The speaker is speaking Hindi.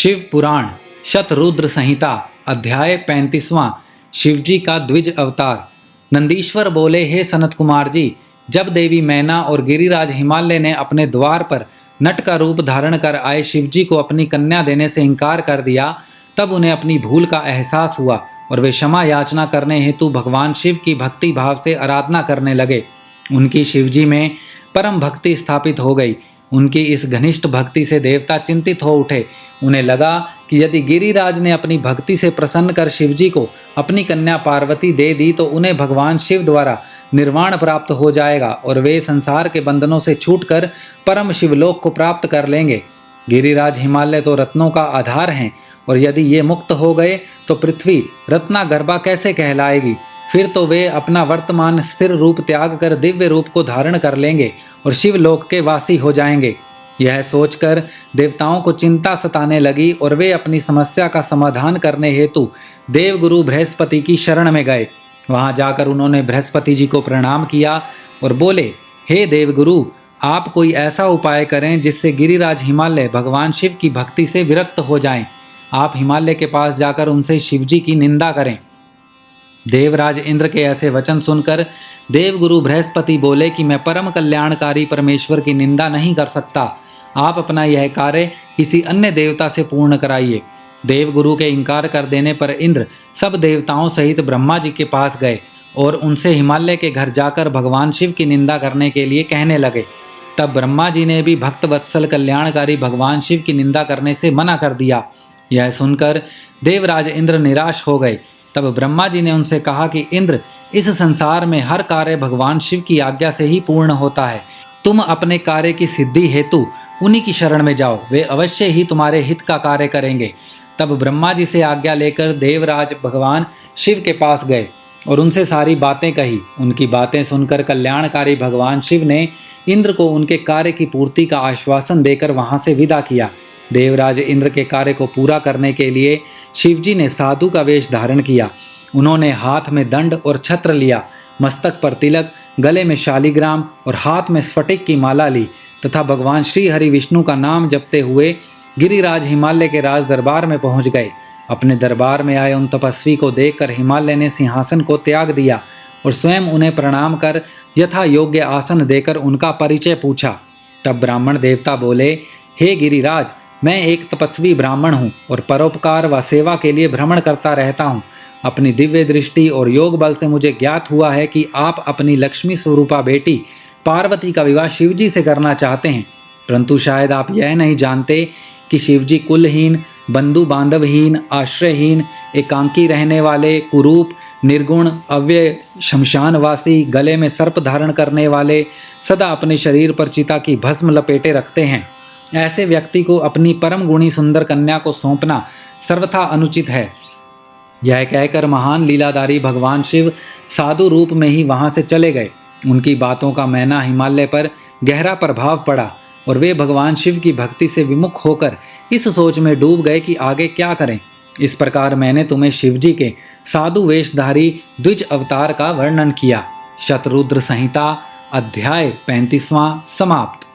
शिव पुराण शतरुद्र संहिता अध्याय 35वां। शिवजी का द्विज अवतार। नंदीश्वर बोले, हे सनत कुमार जी, जब देवी मैना और गिरिराज हिमालय ने अपने द्वार पर नट का रूप धारण कर आए शिवजी को अपनी कन्या देने से इनकार कर दिया, तब उन्हें अपनी भूल का एहसास हुआ और वे क्षमा याचना करने हेतु भगवान शिव की भक्ति भाव से आराधना करने लगे। उनकी शिवजी में परम भक्ति स्थापित हो गई। उनकी इस घनिष्ठ भक्ति से देवता चिंतित हो उठे। उन्हें लगा कि यदि गिरिराज ने अपनी भक्ति से प्रसन्न कर शिवजी को अपनी कन्या पार्वती दे दी तो उन्हें भगवान शिव द्वारा निर्वाण प्राप्त हो जाएगा और वे संसार के बंधनों से छूटकर परम शिवलोक को प्राप्त कर लेंगे। गिरिराज हिमालय तो रत्नों का आधार हैं और यदि ये मुक्त हो गए तो पृथ्वी रत्नागर्भा कैसे कहलाएगी। फिर तो वे अपना वर्तमान स्थिर रूप त्याग कर दिव्य रूप को धारण कर लेंगे और शिवलोक के वासी हो जाएंगे। यह सोचकर देवताओं को चिंता सताने लगी और वे अपनी समस्या का समाधान करने हेतु देवगुरु बृहस्पति की शरण में गए। वहां जाकर उन्होंने बृहस्पति जी को प्रणाम किया और बोले, हे देवगुरु, आप कोई ऐसा उपाय करें जिससे गिरिराज हिमालय भगवान शिव की भक्ति से विरक्त हो जाएं। आप हिमालय के पास जाकर उनसे शिवजी की निंदा करें। देवराज इंद्र के ऐसे वचन सुनकर देवगुरु बृहस्पति बोले कि मैं परम कल्याणकारी परमेश्वर की निंदा नहीं कर सकता। आप अपना यह कार्य किसी अन्य देवता से पूर्ण कराइए। देवगुरु के इनकार कर देने पर इंद्र सब देवताओं सहित ब्रह्मा जी के पास गए और उनसे हिमालय के घर जाकर भगवान शिव की निंदा करने के लिए कहने लगे। तब ब्रह्मा जी ने भी भक्त वत्सल कल्याणकारी भगवान शिव की निंदा करने से मना कर दिया। यह सुनकर देवराज इंद्र निराश हो गए। तब ब्रह्मा जी ने उनसे कहा कि इंद्र, इस संसार में हर कार्य भगवान शिव की आज्ञा से ही पूर्ण होता है। तुम अपने कार्य की सिद्धि हेतु उन्हीं की शरण में जाओ, वे अवश्य ही तुम्हारे हित का कार्य करेंगे। तब ब्रह्मा जी से आज्ञा लेकर देवराज भगवान शिव के पास गए और उनसे सारी बातें कही। उनकी बातें सुनकर कल्याणकारी भगवान शिव ने इंद्र को उनके कार्य की पूर्ति का आश्वासन देकर वहां से विदा किया। देवराज इंद्र के कार्य को पूरा करने के लिए शिवजी ने साधु का वेश धारण किया। उन्होंने हाथ में दंड और छत्र लिया, मस्तक पर तिलक, गले में शालिग्राम और हाथ में स्फटिक की माला ली तथा भगवान श्री हरि विष्णु का नाम जपते हुए गिरिराज हिमालय के राज दरबार में पहुंच गए। अपने दरबार में आए उन तपस्वी को देखकर हिमालय ने सिंहासन को त्याग दिया और स्वयं उन्हें प्रणाम कर यथा योग्य आसन देकर उनका परिचय पूछा। तब ब्राह्मण देवता बोले, हे गिरिराज, मैं एक तपस्वी ब्राह्मण हूँ और परोपकार व सेवा के लिए भ्रमण करता रहता हूँ। अपनी दिव्य दृष्टि और योग बल से मुझे ज्ञात हुआ है कि आप अपनी लक्ष्मी स्वरूपा बेटी पार्वती का विवाह शिवजी से करना चाहते हैं, परंतु शायद आप यह नहीं जानते कि शिवजी कुलहीन, बंधु बांधवहीन, आश्रयहीन, एकांकी रहने वाले, कुरूप, निर्गुण, अव्यय, शमशानवासी, गले में सर्प धारण करने वाले, सदा अपने शरीर पर चिता की भस्म लपेटे रखते हैं। ऐसे व्यक्ति को अपनी परम गुणी सुंदर कन्या को सौंपना सर्वथा अनुचित है। यह कहकर महान लीलाधारी भगवान शिव साधु रूप में ही वहां से चले गए। उनकी बातों का मैना हिमालय पर गहरा प्रभाव पड़ा और वे भगवान शिव की भक्ति से विमुख होकर इस सोच में डूब गए कि आगे क्या करें। इस प्रकार मैंने तुम्हें शिवजी के साधु वेशधारी द्विज अवतार का वर्णन किया। शतरुद्र संहिता अध्याय 35वां समाप्त।